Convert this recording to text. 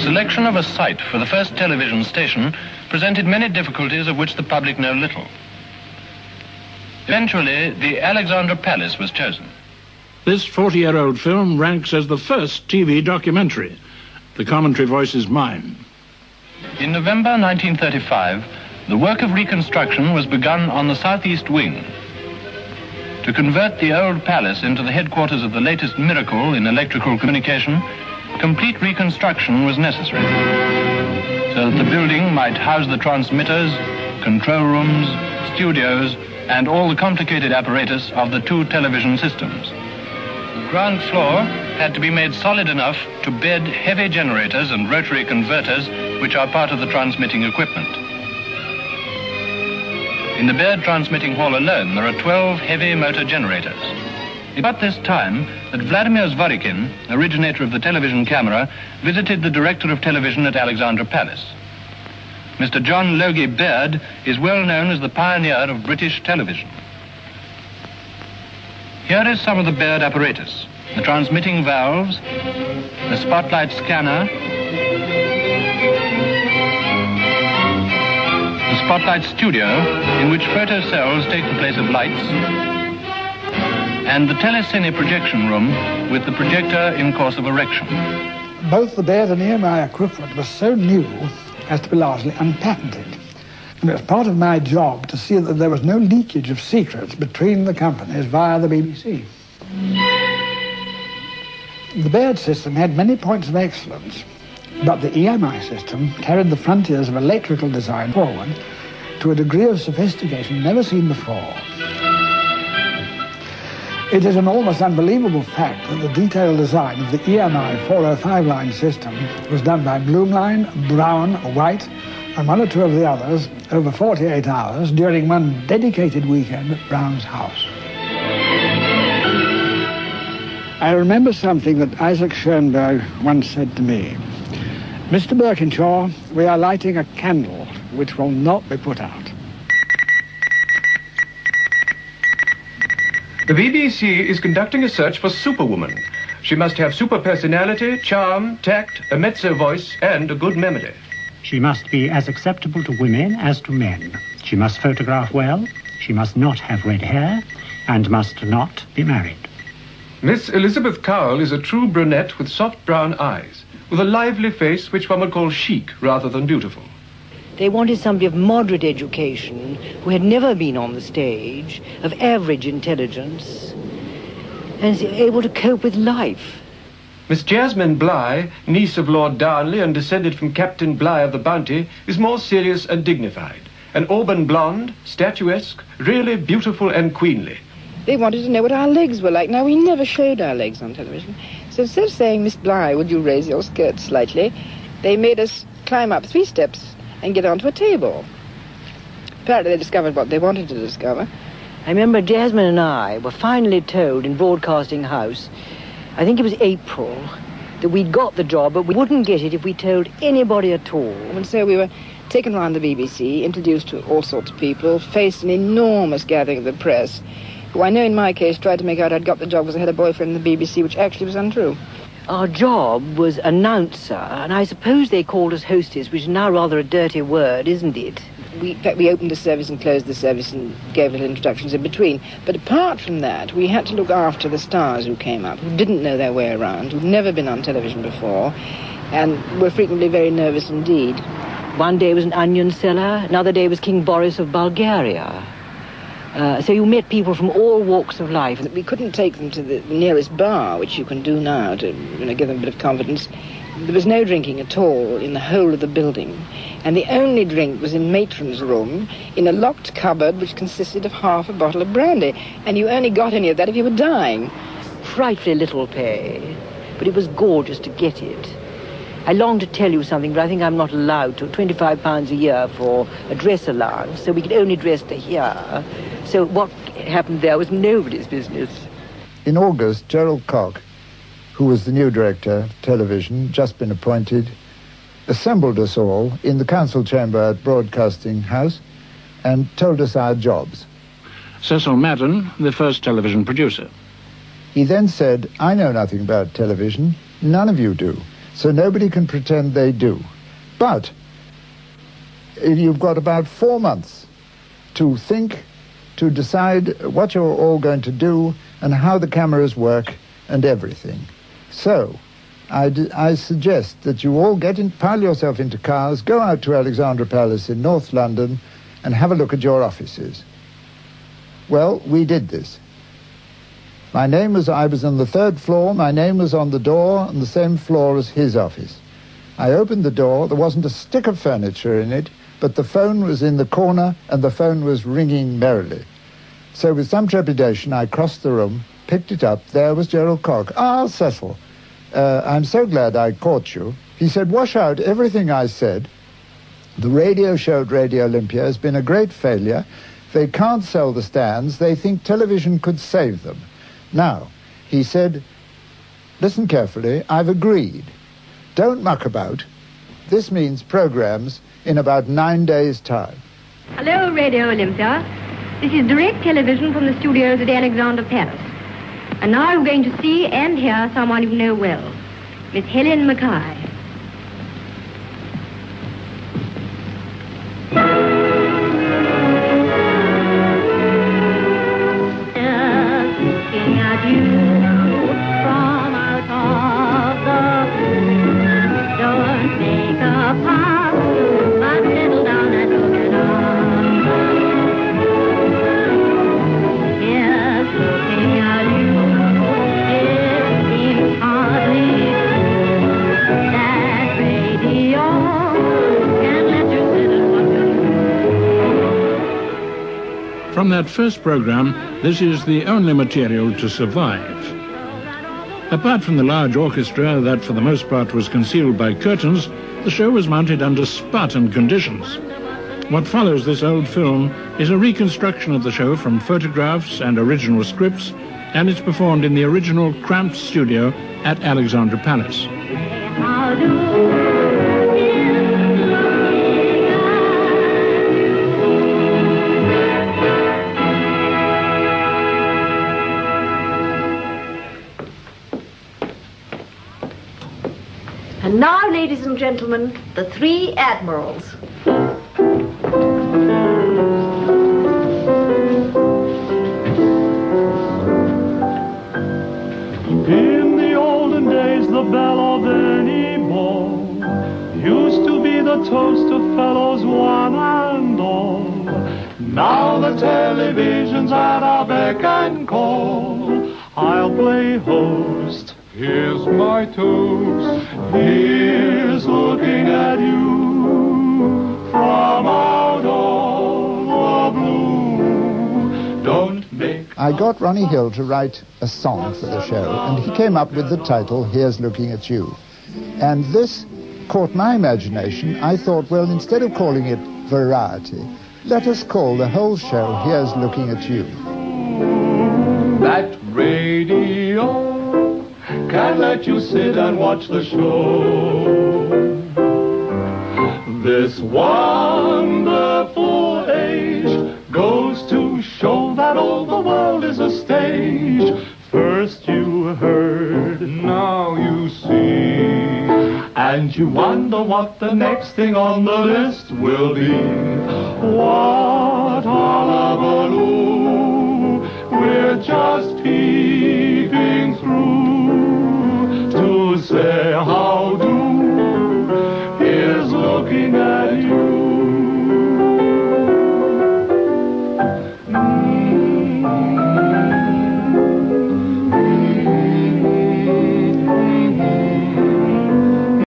selection of a site for the first television station presented many difficulties of which the public know little. Eventually, the Alexandra Palace was chosen. This 40-year-old film ranks as the first TV documentary. The commentary voice is mine. In November 1935, the work of reconstruction was begun on the southeast wing. To convert the old palace into the headquarters of the latest miracle in electrical communication, complete reconstruction was necessary, so that the building might house the transmitters, control rooms, studios, and all the complicated apparatus of the two television systems. The ground floor had to be made solid enough to bed heavy generators and rotary converters, which are part of the transmitting equipment. In the Baird transmitting hall alone, there are 12 heavy motor generators. About this time that Vladimir Zworykin, originator of the television camera, visited the director of television at Alexandra Palace. Mr. John Logie Baird is well known as the pioneer of British television. Here is some of the Baird apparatus: the transmitting valves, the spotlight scanner, the spotlight studio, in which photo cells take the place of lights, and the telecine projection room with the projector in course of erection. Both the Baird and EMI equipment was so new as to be largely unpatented. And it was part of my job to see that there was no leakage of secrets between the companies via the BBC. The Baird system had many points of excellence, but the EMI system carried the frontiers of electrical design forward to a degree of sophistication never seen before. It is an almost unbelievable fact that the detailed design of the EMI 405 line system was done by Bloomline, Brown, White, and one or two of the others over 48 hours during one dedicated weekend at Brown's house. I remember something that Isaac Schoenberg once said to me. Mr. Birkinshaw, we are lighting a candle which will not be put out. The BBC is conducting a search for Superwoman. She must have super personality, charm, tact, a mezzo voice, and a good memory. She must be as acceptable to women as to men. She must photograph well, she must not have red hair, and must not be married. Miss Elizabeth Cowell is a true brunette with soft brown eyes, with a lively face which one would call chic rather than beautiful. They wanted somebody of moderate education, who had never been on the stage, of average intelligence, and able to cope with life. Miss Jasmine Bligh, niece of Lord Darnley and descended from Captain Bligh of the Bounty, is more serious and dignified. An auburn blonde, statuesque, really beautiful and queenly. They wanted to know what our legs were like. Now, we never showed our legs on television. So instead of saying, Miss Bligh, would you raise your skirt slightly, they made us climb up 3 steps and get onto a table. Apparently they discovered what they wanted to discover. I remember Jasmine and I were finally told in Broadcasting House, I think it was April, that we'd got the job, but we wouldn't get it if we told anybody at all. And so we were taken around the BBC, introduced to all sorts of people, faced an enormous gathering of the press, who I know in my case tried to make out I'd got the job because I had a boyfriend in the BBC, which actually was untrue. Our job was announcer, and I suppose they called us hostess, which is now rather a dirty word, isn't it? In fact, we opened the service and closed the service and gave little introductions in between. But apart from that, we had to look after the stars who came up, who didn't know their way around, who'd never been on television before, and were frequently very nervous indeed. One day was an onion seller, another day was King Boris of Bulgaria. So you met people from all walks of life. We couldn't take them to the nearest bar, which you can do now to give them a bit of confidence. There was no drinking at all in the whole of the building. And the only drink was in matron's room, in a locked cupboard which consisted of half a bottle of brandy. And you only got any of that if you were dying. Frightfully little pay, but it was gorgeous to get it. I long to tell you something, but I think I'm not allowed to. £25 a year for a dress allowance, so we could only dress to here. So what happened there was nobody's business. In August, Gerald Koch, who was the new director of television, just been appointed, assembled us all in the council chamber at Broadcasting House and told us our jobs. Cecil Madden, the first television producer. He then said, I know nothing about television, none of you do. so nobody can pretend they do. But you've got about 4 months to think, to decide what you're all going to do and how the cameras work and everything. So I suggest that you all pile yourself into cars, go out to Alexandra Palace in North London and have a look at your offices. Well, we did this. I was on the 3rd floor, my name was on the door on the same floor as his office. I opened the door, there wasn't a stick of furniture in it, but the phone was in the corner and the phone was ringing merrily. So with some trepidation, I crossed the room, picked it up, there was Gerald Cock. "Ah, Cecil, I'm so glad I caught you." He said, "Wash out everything I said. The radio show at Radio Olympia has been a great failure. They can't sell the stands. They think television could save them. Now," he said, "listen carefully, I've agreed. Don't muck about. This means programs in about 9 days' time." Hello, Radio Olympia. This is direct television from the studios at Alexandra Palace. And now we're going to see and hear someone you know well, Miss Helen Mackay. Looking at you from out of the blue. Don't make a fuss, but settle down and look at us. Yes, looking at you, it seems hardly true that radio can let you settle what you do. From that first program, this is the only material to survive. Apart from the large orchestra that for the most part was concealed by curtains, the show was mounted under Spartan conditions. What follows this old film is a reconstruction of the show from photographs and original scripts, and it's performed in the original cramped studio at Alexandra Palace. And now, ladies and gentlemen, the 3 admirals. In the olden days, the belle of any ball used to be the toast of fellows one and all. Now the television's at our beck and call. I'll play host. Here's my toast. Here's looking at you from out of the blue. Don't make... I got Ronnie Hill to write a song for the show, and he came up with the title, Here's Looking at You. And this caught my imagination. I thought, well, instead of calling it Variety, let us call the whole show Here's Looking at You. That radio can let you sit and watch the show. This wonderful age goes to show that all the world is a stage. First you heard, now you see, and you wonder what the next thing on the list will be. What hullabaloo, we're just peas.